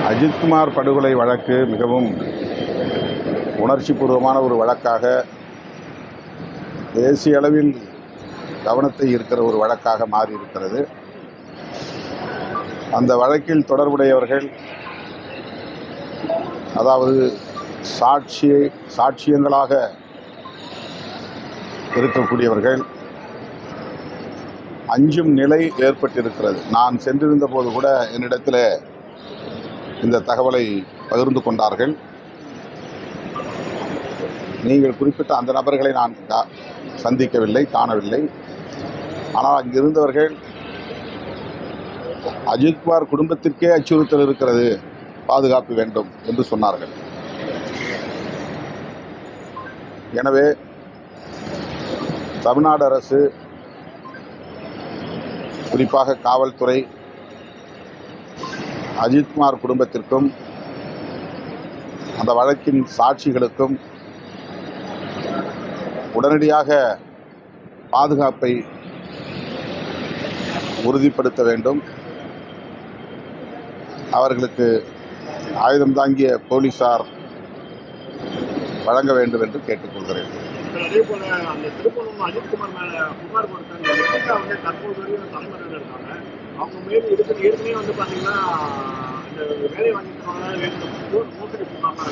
அஜித்குமார் படுகொலை வழக்கு மிகவும் உணர்ச்சிபூர்வமான ஒரு வழக்காக, தேசிய அளவில் கவனத்தை ஈர்க்கிற ஒரு வழக்காக மாறியிருக்கிறது. அந்த வழக்கில் தொடர்புடையவர்கள், அதாவது சாட்சியங்களாக இருக்கக்கூடியவர்கள் அஞ்சும் நிலை ஏற்பட்டிருக்கிறது. நான் சென்றிருந்த போது கூட என்னிடத்தில் இந்த தகவலை பகிர்ந்து கொண்டார்கள். நீங்கள் குறிப்பிட்ட அந்த நபர்களை நான் சந்திக்கவில்லை, காணவில்லை. ஆனால் அங்கிருந்தவர்கள் அஜித்குமார் குடும்பத்திற்கே அச்சுறுத்தல் இருக்கிறது, பாதுகாப்பு வேண்டும் என்று சொன்னார்கள். எனவே தமிழ்நாடு அரசு, குறிப்பாக காவல்துறை, அஜித்குமார் குடும்பத்திற்கும் அந்த வழக்கின் சாட்சிகளுக்கும் உடனடியாக பாதுகாப்பை உறுதிப்படுத்த வேண்டும். அவர்களுக்கு ஆயுதம் தாங்கிய போலீசார் வழங்க வேண்டும் என்று கேட்டுக்கொள்கிறேன். அதே போல அந்த திருப்பூர் அஜித்குமார் மேல புகார் கொடுத்தாங்க. தற்போது வரையும் தலைமுறையில் இருக்காங்க. அவங்க மேல இருக்கிற ஏற்கனவே பாத்தீங்கன்னா இந்த வேலை வாங்கிட்டு மோசடி பண்ணாங்க.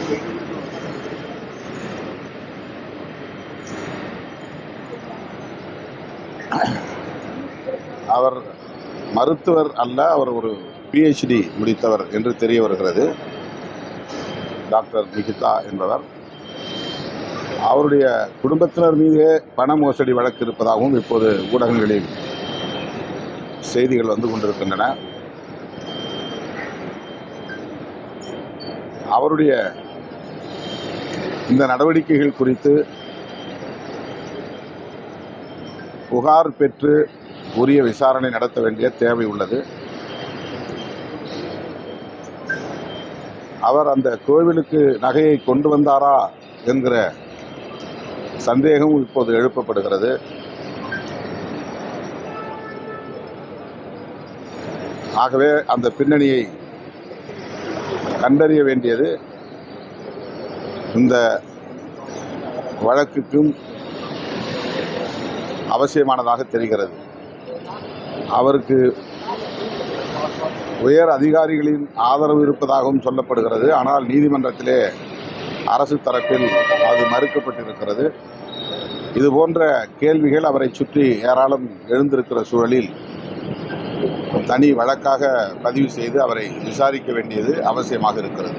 அவர் மருத்துவர் அல்ல, அவர் ஒரு PhD முடித்தவர் என்று தெரிய வருகிறது. டாக்டர் நிகிதா என்பவர். அவருடைய குடும்பத்தினர் மீதே பண மோசடி வழக்கு இருப்பதாகவும் இப்போது ஊடகங்களில் செய்திகள் வந்து கொண்டிருக்கின்றன. அவருடைய இந்த நடவடிக்கைகள் குறித்து புகார் பெற்று உரிய விசாரணை நடத்த வேண்டிய தேவை உள்ளது. அவர் அந்த கோவிலுக்கு நகையை கொண்டு வந்தாரா என்கிற சந்தேகம் இப்போது எழுப்பப்படுகிறது. ஆகவே அந்த பின்னணியை கண்டறிய வேண்டியது இந்த வழக்குக்கும் அவசியமானதாக தெரிகிறது. அவருக்கு உயர் அதிகாரிகளின் ஆதரவு இருப்பதாகவும் சொல்லப்படுகிறது. ஆனால் நீதிமன்றத்திலே அரசு தரப்பில் அது மறுக்கப்பட்டிருக்கிறது. இது போன்ற கேள்விகள் அவரை சுற்றி ஏராளம் எழுந்திருக்கிற சூழலில் தனி வழக்காக பதிவு செய்து அவரை விசாரிக்க வேண்டியது அவசியமாக இருக்கிறது.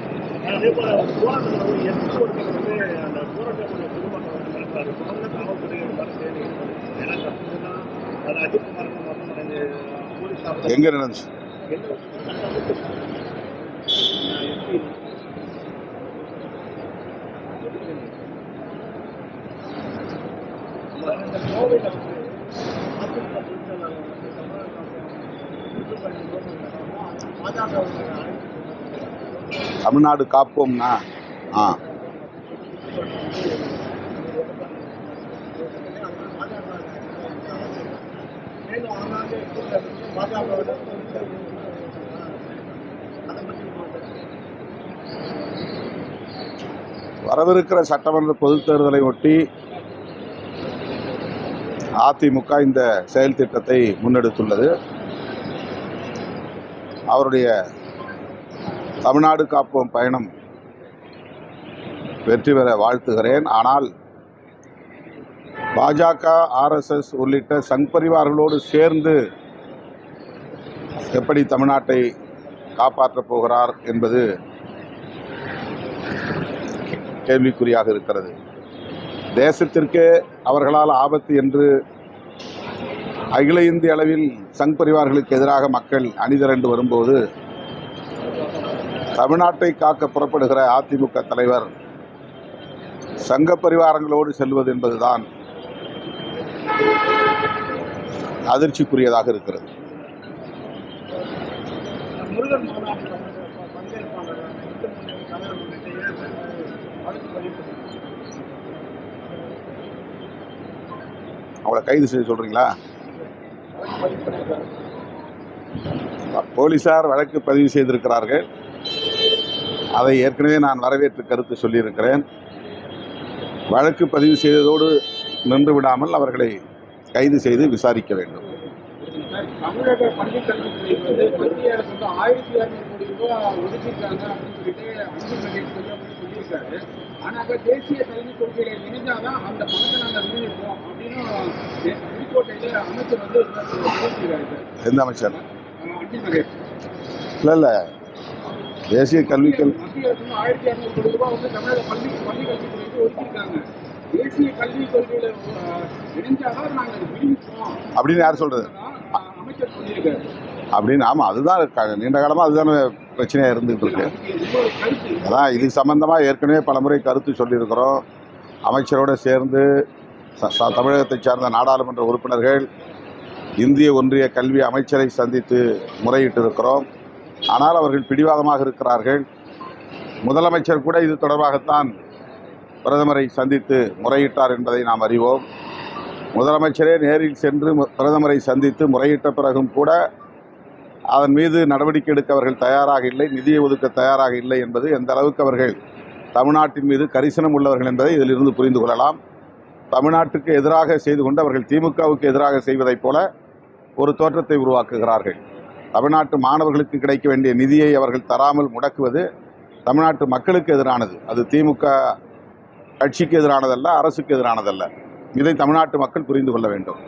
எங்க நடந்துச்சு? தமிழ்நாடு காப்போம்னா வரவிருக்கிற சட்டமன்ற பொதுத் தேர்தலை ஒட்டி அதிமுக இந்த செயல் திட்டத்தை முன்னெடுத்துள்ளது. அவருடைய தமிழ்நாடு காப்போம் பயணம் வெற்றி பெற வாழ்த்துகிறேன். ஆனால் பாஜக, RSS உள்ளிட்ட சங் பரிவார்களோடு சேர்ந்து எப்படி தமிழ்நாட்டை காப்பாற்றப் போகிறார் என்பது கேள்விக்குறியாக இருக்கிறது. தேசத்திற்கே அவர்களால் ஆபத்து என்று அகில இந்திய அளவில் சங் பரிவார்களுக்கு எதிராக மக்கள் அணிதிரண்டு வரும்போது தமிழ்நாட்டை காக்க புறப்படுகிற அதிமுக தலைவர் சங்க பரிவாரங்களோடு செல்வது என்பதுதான் அதிர்ச்சிக்குரியதாக இருக்கிறது. அவளை கைது செய்ய சொல்றீங்களா? போலீசார் வழக்கு பதிவு செய்திருக்கிறார்கள். அதை ஏற்கனவே நான் வரவேற்று கருத்து சொல்லியிருக்கிறேன். வழக்கு பதிவு செய்ததோடு நின்று விடாமல் அவர்களை கைது செய்து விசாரிக்க வேண்டும். தமிழக பள்ளி கல்வித்துறையில் மத்திய அரசு 1200 கோடி ரூபாய் ஒதுக்கியிருக்காங்க அப்படின்னு சொல்லிட்டு அன்பில் மகேஷ் சொல்லியிருக்காரு. ஆனாக்கா தேசிய கல்விக் கொள்கையை இணைஞ்சாதான் அந்த பணத்தை நாங்கள் விநியோகிப்போம் அப்படின்னு புதுக்கோட்டையில் அமைச்சர் சொல்லியிருக்காரு. எந்த அமைச்சர்? அன்பில் மகேஷ். இல்லை தேசிய கல்விக்கல் மத்திய அரசு 1200 கோடி ரூபாய் தமிழக பள்ளி கல்வித்துறைக்கு ஒதுக்கியிருக்காங்க. தேசிய கல்விக் கொள்கையில இணைஞ்சாதான் நாங்கள் விநியோகிப்போம் அப்படின்னு யார் சொல்றது? அமைச்சர் சொல்லியிருக்காரு. அப்படின்னு ஆமாம், அதுதான் நீண்ட காலமாக அதுதானே பிரச்சனையாக இருந்துகிட்டு இருக்கு. அதான் இது சம்பந்தமாக ஏற்கனவே பலமுறை கருத்து சொல்லியிருக்கிறோம். அமைச்சரோடு சேர்ந்து தமிழகத்தை சார்ந்த நாடாளுமன்ற உறுப்பினர்கள் இந்திய ஒன்றிய கல்வி அமைச்சரை சந்தித்து முறையிட்டு இருக்கிறோம். ஆனால் அவர்கள் பிடிவாதமாக இருக்கிறார்கள். முதலமைச்சர் கூட இது தொடர்பாகத்தான் பிரதமரை சந்தித்து முறையிட்டார் என்பதை நாம் அறிவோம். முதலமைச்சரே நேரில் சென்று பிரதமரை சந்தித்து முறையிட்ட பிறகும் கூட அதன் மீது நடவடிக்கை எடுக்க அவர்கள் தயாராக இல்லை, நிதியை ஒதுக்க தயாராக இல்லை என்பது எந்த அளவுக்கு அவர்கள் தமிழ்நாட்டின் மீது கரிசனம் உள்ளவர்கள் என்பதை இதிலிருந்து புரிந்து கொள்ளலாம். தமிழ்நாட்டுக்கு எதிராக செய்து கொண்டு அவர்கள் திமுகவுக்கு எதிராக செய்வதைப் போல ஒரு தோற்றத்தை உருவாக்குகிறார்கள். தமிழ்நாட்டு மாணவர்களுக்கு கிடைக்க வேண்டிய நிதியை அவர்கள் தராமல் முடக்குவது தமிழ்நாட்டு மக்களுக்கு எதிரானது. அது திமுக கட்சிக்கு எதிரானதல்ல, அரசுக்கு எதிரானதல்ல. இதை தமிழ்நாட்டு மக்கள் புரிந்து கொள்ள வேண்டும்.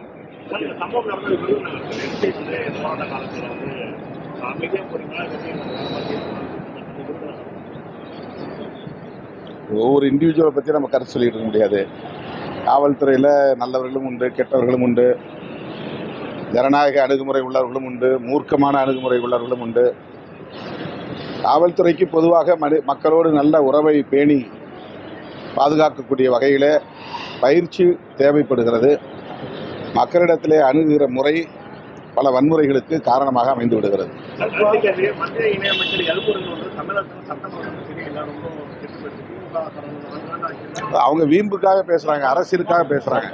ஒவ்வொரு இண்டிவிஜுவலை பற்றி நம்ம கருத்து சொல்லிட்டு இருக்க முடியாது. காவல்துறையில் நல்லவர்களும் உண்டு, கெட்டவர்களும் உண்டு, ஜனநாயக அணுகுமுறை உள்ளவர்களும் உண்டு, மூர்க்கமான அணுகுமுறை உள்ளவர்களும் உண்டு. காவல்துறைக்கு பொதுவாக மக்களோடு நல்ல உறவை பேணி பாதுகாக்கக்கூடிய வகையில் பயிற்சி தேவைப்படுகிறது. மக்களிடத்திலே அணுகுகிற முறை பல வன்முறைகளுக்கு காரணமாக அமைந்து விடுகிறது. அவங்க வீம்புக்காக பேசுறாங்க, அரசியலுக்காக பேசுறாங்க.